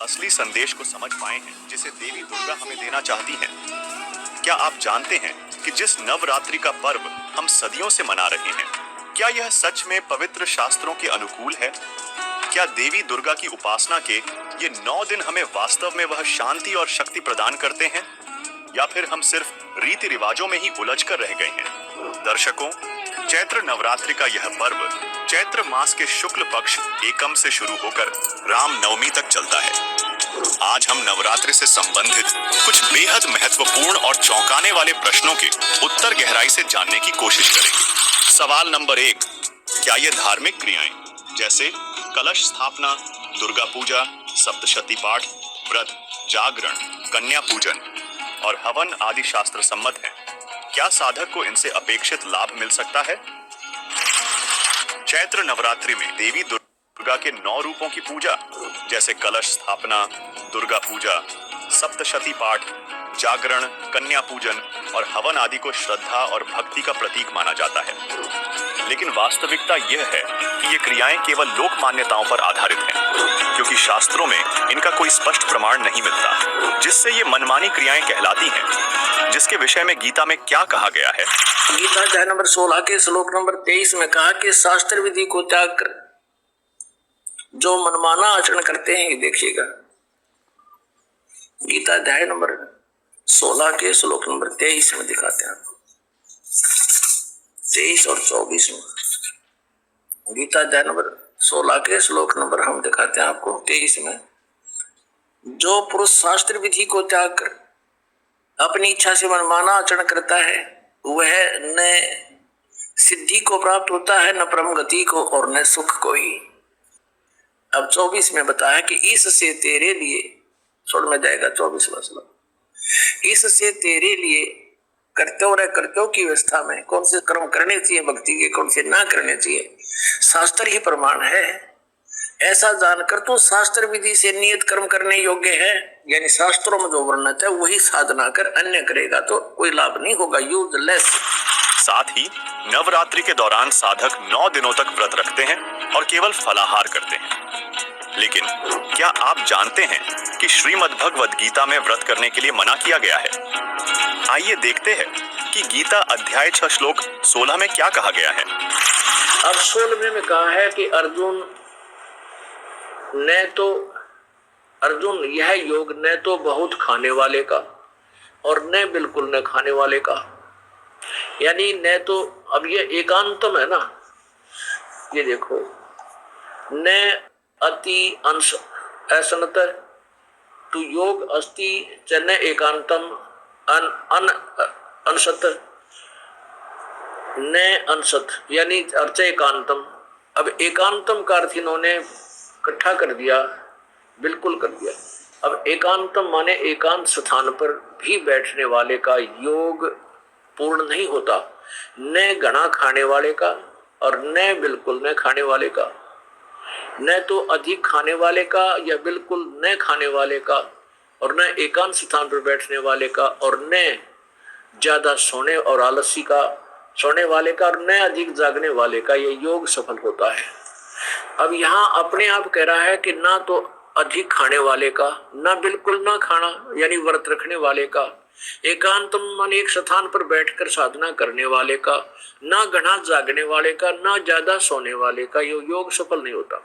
असली संदेश को समझ पाए हैं जिसे देवी दुर्गा हमें देना चाहती हैं। क्या आप जानते हैं कि जिस नवरात्रि का पर्व हम सदियों से मना रहे हैं, क्या यह सच में पवित्र शास्त्रों के अनुकूल है? क्या देवी दुर्गा की उपासना के ये 9 दिन हमें वास्तव में वह शांति और शक्ति प्रदान करते हैं, या फिर हम सिर्फ रीति रिवाजों में ही उलझ कर रह गए हैं? दर्शकों, चैत्र नवरात्रि का यह पर्व चैत्र मास के शुक्ल पक्ष एकम से शुरू होकर राम नवमी तक चलता है। आज हम नवरात्रि से संबंधित कुछ बेहद महत्वपूर्ण और चौंकाने वाले प्रश्नों के उत्तर गहराई से जानने की कोशिश करेंगे। सवाल नंबर 1, क्या ये धार्मिक क्रियाएं जैसे कलश स्थापना, दुर्गा पूजा, सप्तशती पाठ, व्रत, जागरण, कन्या पूजन और हवन आदि शास्त्र सम्मत हैं? क्या साधक को इनसे अपेक्षित लाभ मिल सकता है? चैत्र नवरात्रि में देवी दुर्गा के 9 रूपों की पूजा जैसे कलश स्थापना, दुर्गा पूजा, सप्तशती पाठ, जागरण, कन्या पूजन और हवन आदि को श्रद्धा और भक्ति का प्रतीक माना जाता है। लेकिन वास्तविकता यह है कि ये क्रियाएं केवल लोक मान्यताओं पर आधारित हैं, क्योंकि शास्त्रों में इनका कोई स्पष्ट प्रमाण नहीं मिलता, जिससे ये मनमानी क्रियाएं कहलाती हैं। जिसके विषय में गीता में क्या कहा गया है? गीता अध्याय नंबर 16 के श्लोक नंबर 23 में कहा कि शास्त्र विधि को त्याग कर जो मनमाना आचरण करते हैं, देखिएगा गीता अध्याय नंबर 16 के श्लोक नंबर 23 में दिखाते हैं आपको, 23 और 24 में। गीता अध्याय नंबर 16 के श्लोक नंबर हम दिखाते हैं आपको 23 में। जो पुरुष शास्त्र विधि को त्याग कर अपनी इच्छा से मनमाना आचरण करता है, वह न सिद्धि को प्राप्त होता है, न परम गति को और न सुख को ही। अब 24 में बताया कि इससे तेरे लिए, छोड़ में जाएगा 24वां श्लोक, इससे तेरे लिए कर्तव्य और अकर्तव्य की व्यवस्था में कौन से कर्म करने चाहिए भक्ति के, कौन से ना करने चाहिए, शास्त्र ही प्रमाण है। ऐसा जानकर तो शास्त्र विधि से नियत कर्म करने योग्य है, यानी शास्त्रों में जो वर्णित है वही साधना कर अन्य करेगा तो कोई लाभ नहीं होगा, यूजलेस। साथ ही नवरात्रि के दौरान साधक 9 दिनों तक व्रत रखते हैं और केवल फलाहार करते हैं। लेकिन क्या आप जानते हैं कि श्रीमद् भगवद गीता में व्रत करने के लिए मना किया गया है? आइए देखते हैं कि गीता अध्याय 6 श्लोक 16 में क्या कहा गया है। अब 16 में कहा है कि अर्जुन यह योग न तो बहुत खाने वाले का और न बिल्कुल न खाने वाले का, यानी न तो, अब ये एकांतम है ना, ये देखो, न अति अंश ऐसनत तु योग अस्ति च न एकांतम अन अंशत न अंशत, यानी अर्च एकांतम। अब एकांतम का अर्थ इन्होंने इकट्ठा कर दिया, बिल्कुल कर दिया। अब एकांतम माने एकांत स्थान पर भी बैठने वाले का योग पूर्ण नहीं होता, न घना खाने वाले का और न बिल्कुल न खाने वाले का, न तो अधिक खाने वाले का या बिल्कुल न खाने वाले का, और न एकांत स्थान पर बैठने वाले का, और न ज्यादा सोने और आलसी का सोने वाले का, और न अधिक जागने वाले का ये योग सफल होता है। अब यहाँ अपने आप कह रहा है कि ना तो अधिक खाने वाले का, ना बिल्कुल ना खाना यानी व्रत रखने वाले का, एकांत मन एक स्थान पर बैठकर साधना करने वाले का, ना घना जागने वाले का, ना ज्यादा सोने वाले का, ये योग सफल नहीं होता।